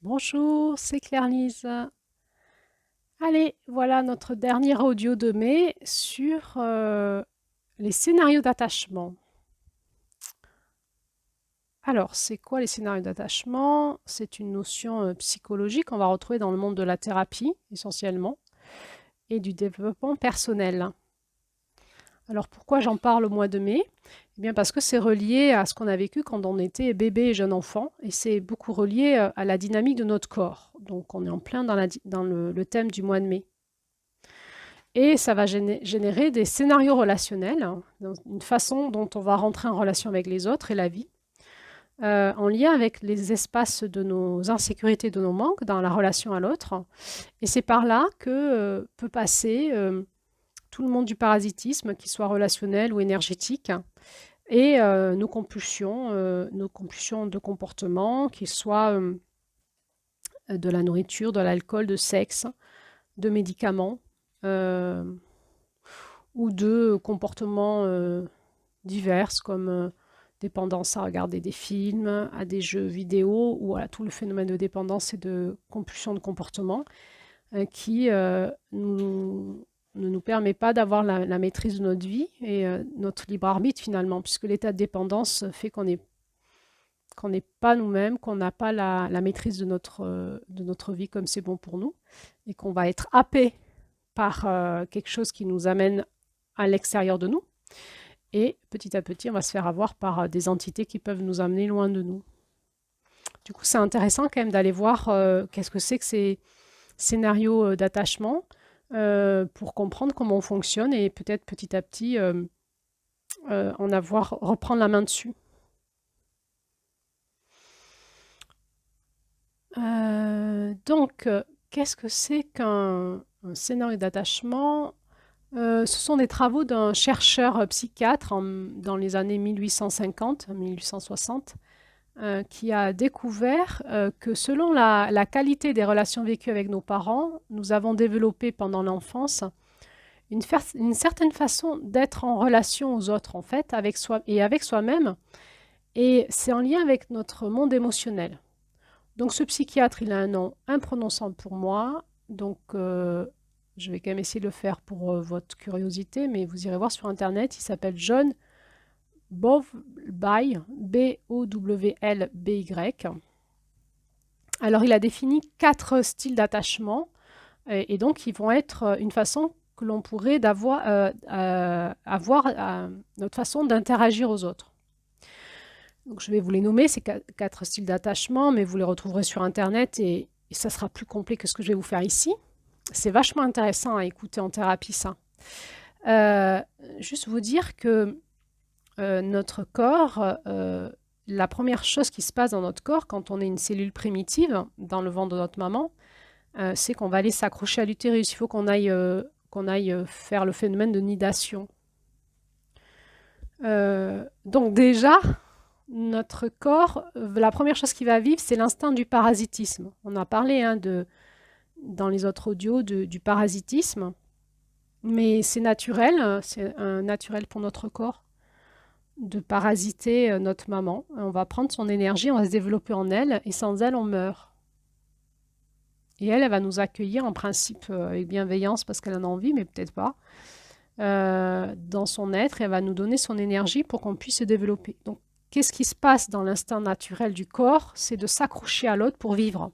Bonjour, c'est Claire-Lise. Allez, voilà notre dernier audio de mai sur les scénarios d'attachement. Alors, c'est quoi les scénarios d'attachement? C'est une notion psychologique qu'on va retrouver dans le monde de la thérapie, essentiellement, et du développement personnel. Alors, pourquoi j'en parle au mois de mai? Eh bien, parce que c'est relié à ce qu'on a vécu quand on était bébé et jeune enfant, et c'est beaucoup relié à la dynamique de notre corps. Donc, on est en plein dans le thème du mois de mai. Et ça va générer des scénarios relationnels, hein, une façon dont on va rentrer en relation avec les autres et la vie, en lien avec les espaces de nos insécurités, de nos manques dans la relation à l'autre. Et c'est par là que peut passer tout le monde du parasitisme, qu'il soit relationnel ou énergétique, et nos compulsions de comportement, qu'ils soient de la nourriture, de l'alcool, de sexe, de médicaments. Ou de comportements divers comme dépendance à regarder des films, à des jeux vidéo, ou à tout le phénomène de dépendance et de compulsion de comportement qui ne nous permet pas d'avoir la maîtrise de notre vie et notre libre arbitre finalement, puisque l'état de dépendance fait qu'on n'est pas nous-mêmes, qu'on n'a pas la maîtrise de notre vie comme c'est bon pour nous, et qu'on va être happé par quelque chose qui nous amène à l'extérieur de nous. Et petit à petit, on va se faire avoir par des entités qui peuvent nous amener loin de nous. Du coup, c'est intéressant quand même d'aller voir qu'est-ce que c'est que ces scénarios d'attachement pour comprendre comment on fonctionne et peut-être petit à petit reprendre la main dessus. Donc, qu'est-ce que c'est qu'un scénario d'attachement? Ce sont des travaux d'un chercheur psychiatre dans les années 1850-1860 qui a découvert que selon la qualité des relations vécues avec nos parents, nous avons développé pendant l'enfance une certaine façon d'être en relation aux autres, en fait, avec soi et avec soi-même. Et c'est en lien avec notre monde émotionnel. Donc ce psychiatre, il a un nom imprononçable pour moi. Donc je vais quand même essayer de le faire pour votre curiosité, mais vous irez voir sur Internet. Il s'appelle John Bowlby, Bowlby. Alors il a défini 4 styles d'attachement et donc ils vont être une façon que l'on pourrait avoir notre façon d'interagir aux autres. Donc je vais vous les nommer, ces 4 styles d'attachement, mais vous les retrouverez sur Internet et ça sera plus complet que ce que je vais vous faire ici. C'est vachement intéressant à écouter en thérapie, ça. Juste vous dire que notre corps, la première chose qui se passe dans notre corps quand on est une cellule primitive dans le ventre de notre maman, c'est qu'on va aller s'accrocher à l'utérus. Il faut qu'on aille faire le phénomène de nidation. Donc déjà, notre corps, la première chose qu'il va vivre, c'est l'instinct du parasitisme. On a parlé dans les autres audios du parasitisme, mais c'est naturel, c'est naturel pour notre corps de parasiter notre maman. On va prendre son énergie, on va se développer en elle, et sans elle, on meurt. Et elle va nous accueillir en principe avec bienveillance parce qu'elle en a envie, mais peut-être pas, dans son être, et elle va nous donner son énergie pour qu'on puisse se développer. Donc, qu'est-ce qui se passe dans l'instinct naturel du corps? C'est de s'accrocher à l'autre pour vivre.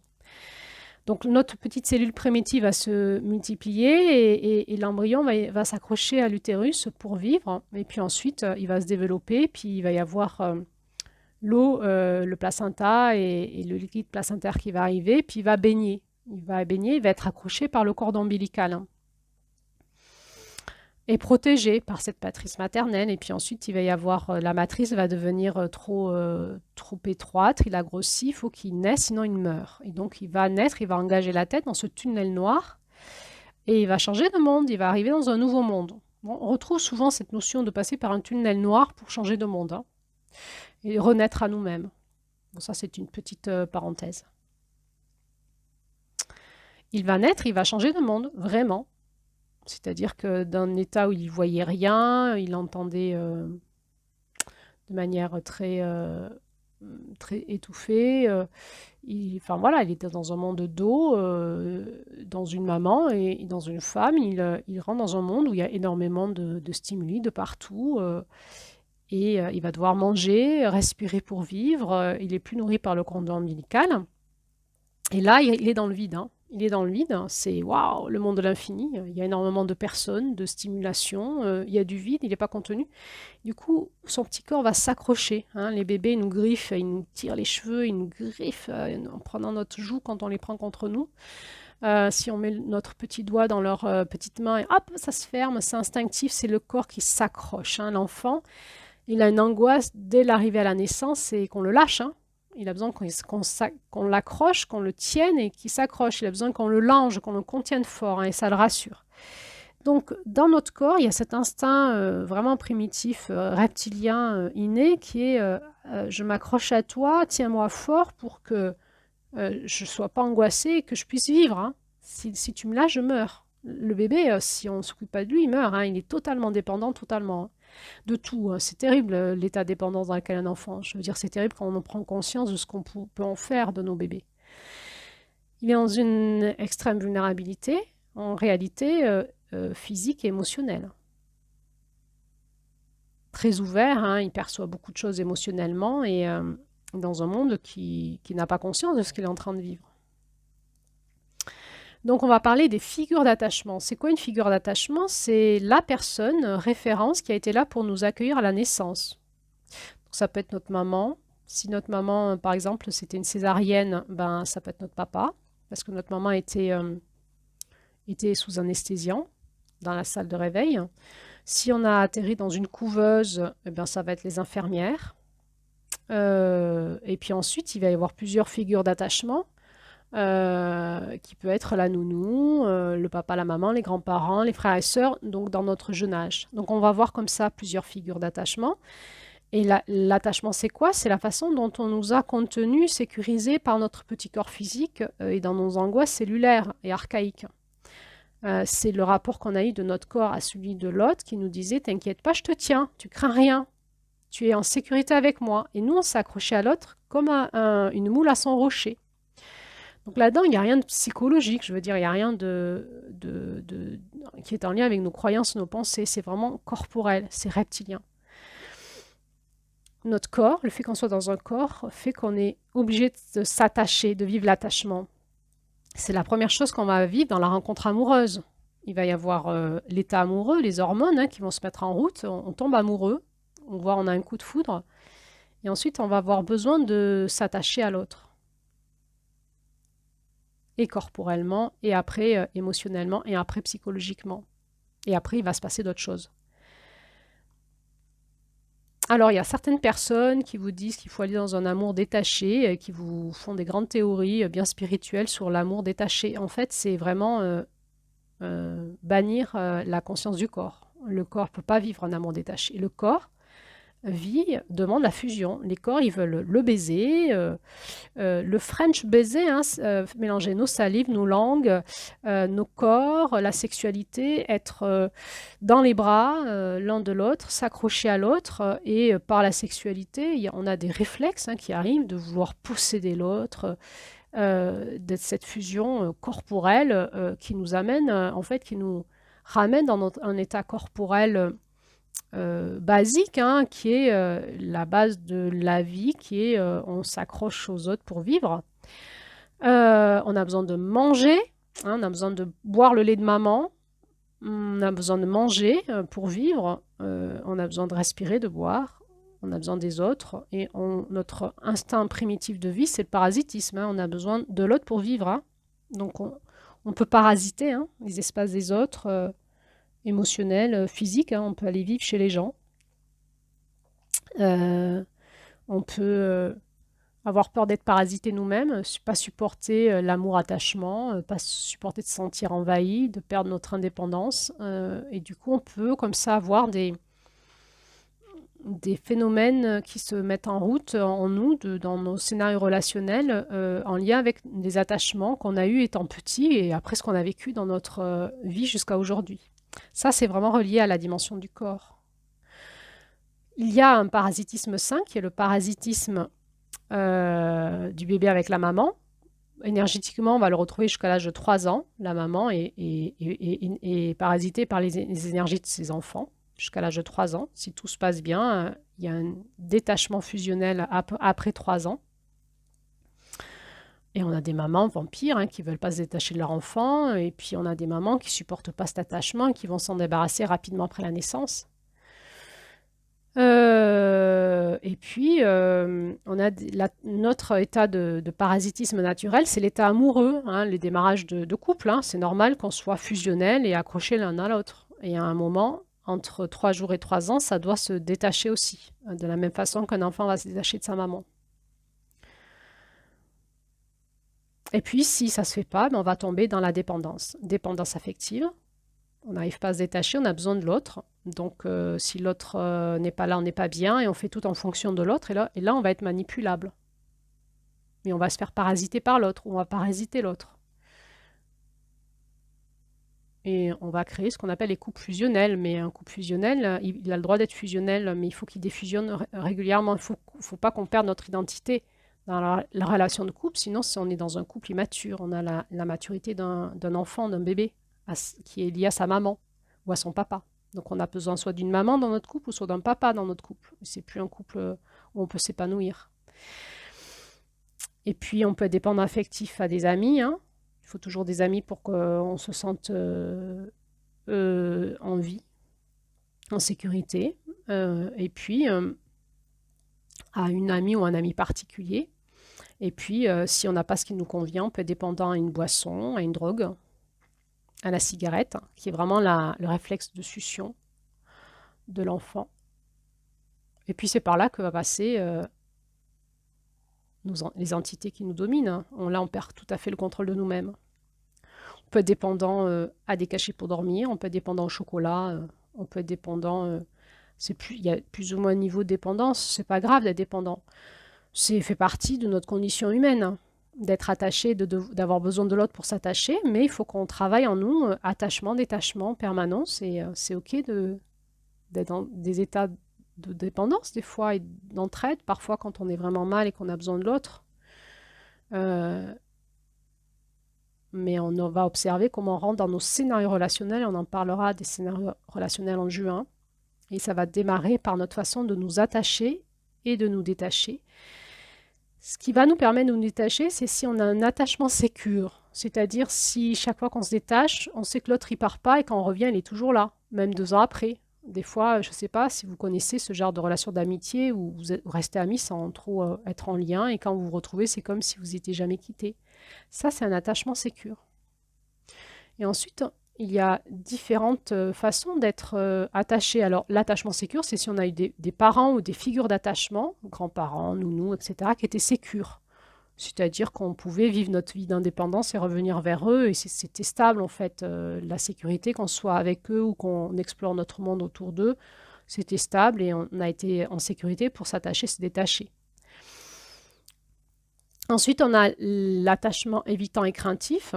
Donc notre petite cellule primitive va se multiplier et l'embryon va s'accrocher à l'utérus pour vivre. Et puis ensuite, il va se développer, puis il va y avoir l'eau, le placenta et le liquide placentaire qui va arriver, puis il va baigner. Il va être accroché par le cordon ombilical est protégé par cette matrice maternelle. Et puis ensuite, il va y avoir la matrice va devenir trop étroite, il a grossi, il faut qu'il naisse, sinon il meurt. Et donc il va naître, il va engager la tête dans ce tunnel noir et il va changer de monde, il va arriver dans un nouveau monde. Bon, on retrouve souvent cette notion de passer par un tunnel noir pour changer de monde et renaître à nous-mêmes. Bon, ça, c'est une petite parenthèse. Il va naître, il va changer de monde, vraiment. C'est-à-dire que d'un état où il ne voyait rien, il entendait de manière très très étouffé. Enfin voilà, il était dans un monde d'eau, dans une maman et dans une femme. Il rentre dans un monde où il y a énormément de stimuli de partout. Il va devoir manger, respirer pour vivre. Il est plus nourri par le cordon ombilical. Et là, il est dans le vide, hein. Il est dans le vide. C'est waouh, le monde de l'infini. Il y a énormément de personnes, de stimulation. Il y a du vide, il n'est pas contenu. Du coup, son petit corps va s'accrocher, hein. Les bébés nous griffent, ils nous tirent les cheveux, ils nous griffent en prenant notre joue quand on les prend contre nous. Si on met notre petit doigt dans leur petite main et hop, ça se ferme, c'est instinctif, c'est le corps qui s'accroche, hein. L'enfant, il a une angoisse dès l'arrivée à la naissance et qu'on le lâche, hein. Il a besoin qu'on l'accroche, qu'on le tienne et qu'il s'accroche. Il a besoin qu'on le lange, qu'on le contienne fort, hein, et ça le rassure. Donc, dans notre corps, il y a cet instinct vraiment primitif, reptilien, inné, qui est je m'accroche à toi, tiens-moi fort pour que je ne sois pas angoissée et que je puisse vivre, hein. Si tu me lâches, je meurs. Le bébé, si on ne s'occupe pas de lui, il meurt, hein. Il est totalement dépendant, totalement, hein, de tout, hein. C'est terrible l'état de dépendance dans lequel un enfant. Je veux dire, c'est terrible quand on prend conscience de ce qu'on peut en faire de nos bébés. Il est dans une extrême vulnérabilité, en réalité physique et émotionnelle. Très ouvert, hein, il perçoit beaucoup de choses émotionnellement et dans un monde qui n'a pas conscience de ce qu'il est en train de vivre. Donc on va parler des figures d'attachement. C'est quoi une figure d'attachement? C'est la personne référence qui a été là pour nous accueillir à la naissance. Donc, ça peut être notre maman. Si notre maman, par exemple, c'était une césarienne, ben, ça peut être notre papa, parce que notre maman était sous anesthésiant dans la salle de réveil. Si on a atterri dans une couveuse, eh bien, ça va être les infirmières. Et puis ensuite, il va y avoir plusieurs figures d'attachement, qui peut être la nounou, le papa, la maman, les grands-parents, les frères et sœurs, donc dans notre jeune âge. Donc on va voir comme ça plusieurs figures d'attachement. Et l'attachement, c'est quoi? C'est la façon dont on nous a contenus, sécurisés par notre petit corps physique et dans nos angoisses cellulaires et archaïques. C'est le rapport qu'on a eu de notre corps à celui de l'autre qui nous disait « T'inquiète pas, je te tiens, tu crains rien, tu es en sécurité avec moi. » Et nous, on s'est accroché à l'autre comme une moule à son rocher. Donc là-dedans, il n'y a rien de psychologique, je veux dire, il n'y a rien qui est en lien avec nos croyances, nos pensées. C'est vraiment corporel, c'est reptilien. Notre corps, le fait qu'on soit dans un corps, fait qu'on est obligé de s'attacher, de vivre l'attachement. C'est la première chose qu'on va vivre dans la rencontre amoureuse. Il va y avoir l'état amoureux, les hormones, hein, qui vont se mettre en route. On tombe amoureux, on a un coup de foudre. Et ensuite, on va avoir besoin de s'attacher à l'autre. Et corporellement, et après émotionnellement, et après psychologiquement. Et après, il va se passer d'autres choses. Alors, il y a certaines personnes qui vous disent qu'il faut aller dans un amour détaché, qui vous font des grandes théories bien spirituelles sur l'amour détaché. En fait, c'est vraiment bannir la conscience du corps. Le corps ne peut pas vivre un amour détaché. Le corps demande la fusion. Les corps, ils veulent le baiser, le French baiser, hein, mélanger nos salives, nos langues, nos corps, la sexualité, être dans les bras l'un de l'autre, s'accrocher à l'autre, et par la sexualité, on a des réflexes, hein, qui arrivent de vouloir posséder l'autre, d'être cette fusion corporelle qui nous amène, en fait, qui nous ramène dans un état corporel basique, hein, qui est la base de la vie, qui est on s'accroche aux autres pour vivre. On a besoin de manger, hein, on a besoin de boire le lait de maman, on a besoin de manger pour vivre, on a besoin de respirer, de boire, on a besoin des autres, et notre instinct primitif de vie, c'est le parasitisme, hein, on a besoin de l'autre pour vivre, hein. Donc on peut parasiter, hein, les espaces des autres, émotionnels, physiques, hein, on peut aller vivre chez les gens. On peut avoir peur d'être parasité nous-mêmes, pas supporter l'amour-attachement, pas supporter de se sentir envahi, de perdre notre indépendance. Et du coup, on peut comme ça avoir des phénomènes qui se mettent en route en nous, dans nos scénarios relationnels, en lien avec des attachements qu'on a eus étant petits et après ce qu'on a vécu dans notre vie jusqu'à aujourd'hui. Ça, c'est vraiment relié à la dimension du corps. Il y a un parasitisme sain qui est le parasitisme du bébé avec la maman. Énergétiquement, on va le retrouver jusqu'à l'âge de 3 ans. La maman est parasitée par les énergies de ses enfants jusqu'à l'âge de 3 ans. Si tout se passe bien, il y a un détachement fusionnel après 3 ans. Et on a des mamans vampires qui ne veulent pas se détacher de leur enfant. Et puis on a des mamans qui ne supportent pas cet attachement et qui vont s'en débarrasser rapidement après la naissance. Et puis, on a notre état de parasitisme naturel, c'est l'état amoureux, les démarrages de couple. C'est normal qu'on soit fusionnel et accroché l'un à l'autre. Et à un moment, entre 3 jours et 3 ans, ça doit se détacher aussi, de la même façon qu'un enfant va se détacher de sa maman. Et puis, si ça ne se fait pas, on va tomber dans la dépendance. Dépendance affective. On n'arrive pas à se détacher, on a besoin de l'autre. Donc, si l'autre n'est pas là, on n'est pas bien et on fait tout en fonction de l'autre. Et là, on va être manipulable. Mais on va se faire parasiter par l'autre ou on va parasiter l'autre. Et on va créer ce qu'on appelle les couples fusionnels. Mais un couple fusionnel, il a le droit d'être fusionnel, mais il faut qu'il défusionne régulièrement. Il ne faut pas qu'on perde notre identité dans la relation de couple. Sinon, si on est dans un couple immature, on a la maturité d'un enfant, d'un bébé, qui est lié à sa maman ou à son papa. Donc on a besoin soit d'une maman dans notre couple ou soit d'un papa dans notre couple. C'est plus un couple où on peut s'épanouir. Et puis on peut être dépendant affectif à des amis. Il faut toujours des amis pour qu'on se sente en vie, en sécurité. Et puis à une amie ou un ami particulier. Et puis si on n'a pas ce qui nous convient, on peut être dépendant à une boisson, à une drogue, à la cigarette, qui est vraiment le réflexe de succion de l'enfant. Et puis c'est par là que va passer les entités qui nous dominent. Là, on perd tout à fait le contrôle de nous-mêmes. On peut être dépendant à des cachets pour dormir, on peut être dépendant au chocolat, on peut être dépendant... il y a plus ou moins un niveau de dépendance, c'est pas grave d'être dépendant. C'est fait partie de notre condition humaine, d'être attaché, d'avoir besoin de l'autre pour s'attacher, mais il faut qu'on travaille en nous, attachement, détachement, permanence, et c'est ok d'être dans des états de dépendance des fois et d'entraide, parfois quand on est vraiment mal et qu'on a besoin de l'autre. Mais on va observer comment on rentre dans nos scénarios relationnels, on en parlera des scénarios relationnels en juin, et ça va démarrer par notre façon de nous attacher et de nous détacher. Ce qui va nous permettre de nous détacher, c'est si on a un attachement sécure, c'est-à-dire si chaque fois qu'on se détache, on sait que l'autre il part pas et quand on revient, il est toujours là, même 2 ans après. Des fois, je ne sais pas si vous connaissez ce genre de relation d'amitié où vous restez amis sans trop être en lien et quand vous vous retrouvez, c'est comme si vous n'étiez jamais quittés. Ça, c'est un attachement sécure. Et ensuite, il y a différentes façons d'être attaché. Alors, l'attachement sécure, c'est si on a eu des parents ou des figures d'attachement, grands-parents, nounous, etc., qui étaient sécures. C'est-à-dire qu'on pouvait vivre notre vie d'indépendance et revenir vers eux, et c'était stable en fait. La sécurité, qu'on soit avec eux ou qu'on explore notre monde autour d'eux, c'était stable et on a été en sécurité pour s'attacher, se détacher. Ensuite, on a l'attachement évitant et craintif.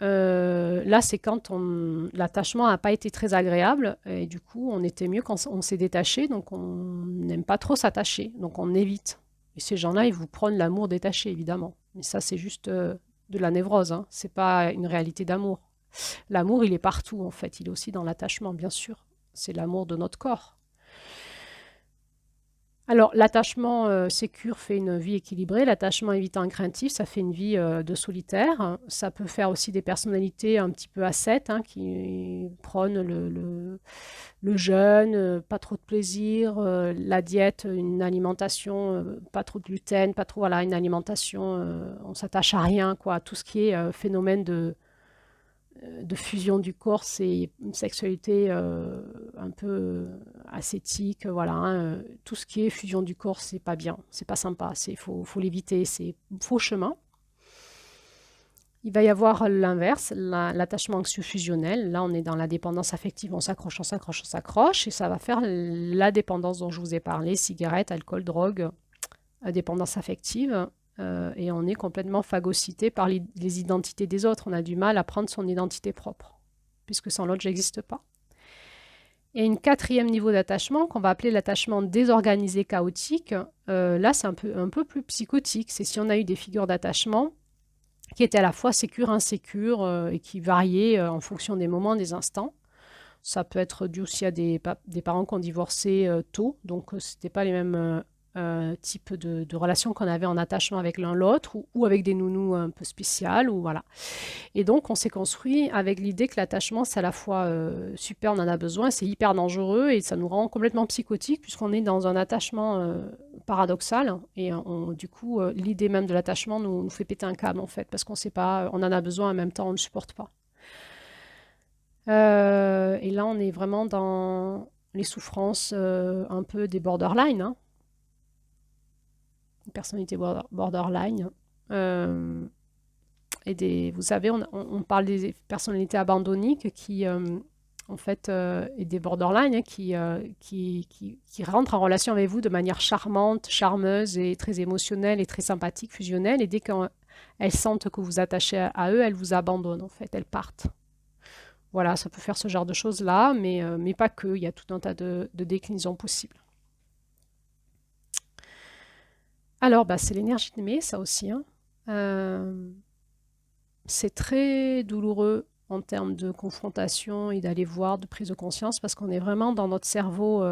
Là, c'est quand l'attachement n'a pas été très agréable et du coup, on était mieux quand on s'est détaché, donc on n'aime pas trop s'attacher, donc on évite. Et ces gens-là, ils vous prônent l'amour détaché, évidemment. Mais ça, c'est juste de la névrose, c'est pas une réalité d'amour. L'amour, il est partout, en fait. Il est aussi dans l'attachement, bien sûr. C'est l'amour de notre corps. Alors, l'attachement sécure fait une vie équilibrée. L'attachement évitant craintif, ça fait une vie de solitaire. Ça peut faire aussi des personnalités un petit peu ascètes qui prônent le jeûne, pas trop de plaisir, la diète, une alimentation, pas trop de gluten, pas trop, voilà, une alimentation, on s'attache à rien, quoi. Tout ce qui est phénomène de fusion du corps, c'est une sexualité un peu ascétique, voilà. Tout ce qui est fusion du corps, c'est pas bien, c'est pas sympa, faut l'éviter, c'est faux chemin. Il va y avoir l'inverse, l'attachement anxieux fusionnel. Là, on est dans la dépendance affective, on s'accroche, et ça va faire la dépendance dont je vous ai parlé, cigarette, alcool, drogue, dépendance affective. Et on est complètement phagocyté par les identités des autres. On a du mal à prendre son identité propre, puisque sans l'autre, j'existe pas. Et une quatrième niveau d'attachement, qu'on va appeler l'attachement désorganisé chaotique, là c'est un peu plus psychotique. C'est si on a eu des figures d'attachement qui étaient à la fois sécures, insécures et qui variaient en fonction des moments, des instants. Ça peut être dû aussi à des parents qui ont divorcé tôt, donc ce n'était pas les mêmes types de relations qu'on avait en attachement avec l'un l'autre, ou avec des nounous un peu spéciales, ou voilà. Et donc on s'est construit avec l'idée que l'attachement c'est à la fois super, on en a besoin, c'est hyper dangereux et ça nous rend complètement psychotiques puisqu'on est dans un attachement paradoxal et du coup l'idée même de l'attachement nous fait péter un câble en fait parce qu'on sait pas, on en a besoin en même temps on ne le supporte pas. Et là, on est vraiment dans les souffrances un peu des borderline, hein, les personnalités borderline. Euh, vous savez, on parle des personnalités abandonniques qui, en fait, et des borderline hein, qui rentrent en relation avec vous de manière charmante, charmeuse et très émotionnelle et très sympathique, fusionnelle. Et dès qu'elles sentent que vous vous attachez à eux, elles vous abandonnent, en fait, elles partent. Voilà, ça peut faire ce genre de choses-là, mais pas que. Il y a tout un tas de déclinaisons possibles. Alors, bah, c'est l'énergie de mai, ça aussi, hein. Euh, c'est très douloureux en termes de confrontation et d'aller voir, de prise de conscience, parce qu'on est vraiment dans notre cerveau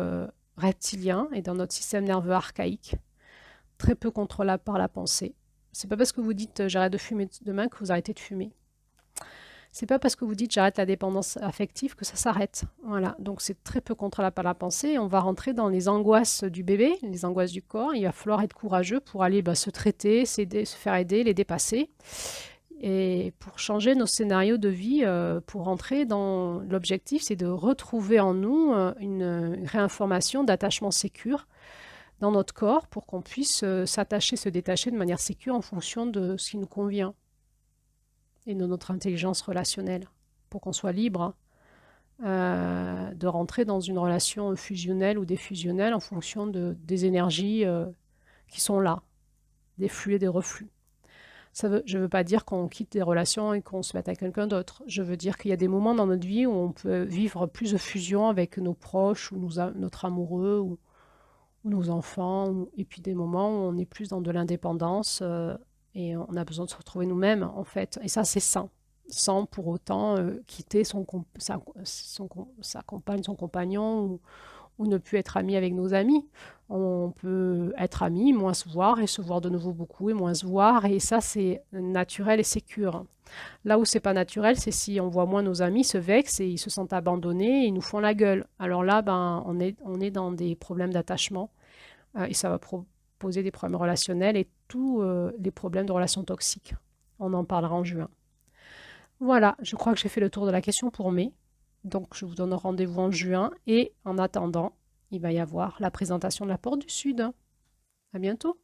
reptilien et dans notre système nerveux archaïque, très peu contrôlable par la pensée. C'est pas parce que vous dites j'arrête de fumer demain que vous arrêtez de fumer. C'est pas parce que vous dites j'arrête la dépendance affective que ça s'arrête. Voilà, donc c'est très peu contrôlable par la pensée. On va rentrer dans les angoisses du bébé, les angoisses du corps. Il va falloir être courageux pour aller se traiter, s'aider, se faire aider, les dépasser. Et pour changer nos scénarios de vie, pour rentrer dans l'objectif, c'est de retrouver en nous une réinformation d'attachement sécure dans notre corps pour qu'on puisse s'attacher, se détacher de manière sécure en fonction de ce qui nous convient et de notre intelligence relationnelle, pour qu'on soit libre de rentrer dans une relation fusionnelle ou défusionnelle en fonction des énergies qui sont là, des flux et des reflux. Je ne veux pas dire qu'on quitte des relations et qu'on se mette à quelqu'un d'autre. Je veux dire qu'il y a des moments dans notre vie où on peut vivre plus de fusion avec nos proches ou notre amoureux ou nos enfants, et puis des moments où on est plus dans de l'indépendance et on a besoin de se retrouver nous-mêmes, en fait. Et ça, c'est sain, sans pour autant quitter sa compagne, son compagnon, ou ne plus être ami avec nos amis. On peut être amis, moins se voir, et se voir de nouveau beaucoup, et moins se voir, et ça, c'est naturel et sécure. Là où c'est pas naturel, c'est si on voit moins nos amis se vexent et ils se sentent abandonnés et ils nous font la gueule. Alors là, ben, on est dans des problèmes d'attachement et ça va poser des problèmes relationnels et tous les problèmes de relations toxiques. On en parlera en juin. Voilà, je crois que j'ai fait le tour de la question pour mai. Donc je vous donne rendez-vous en juin et en attendant, il va y avoir la présentation de la Porte du Sud. À bientôt.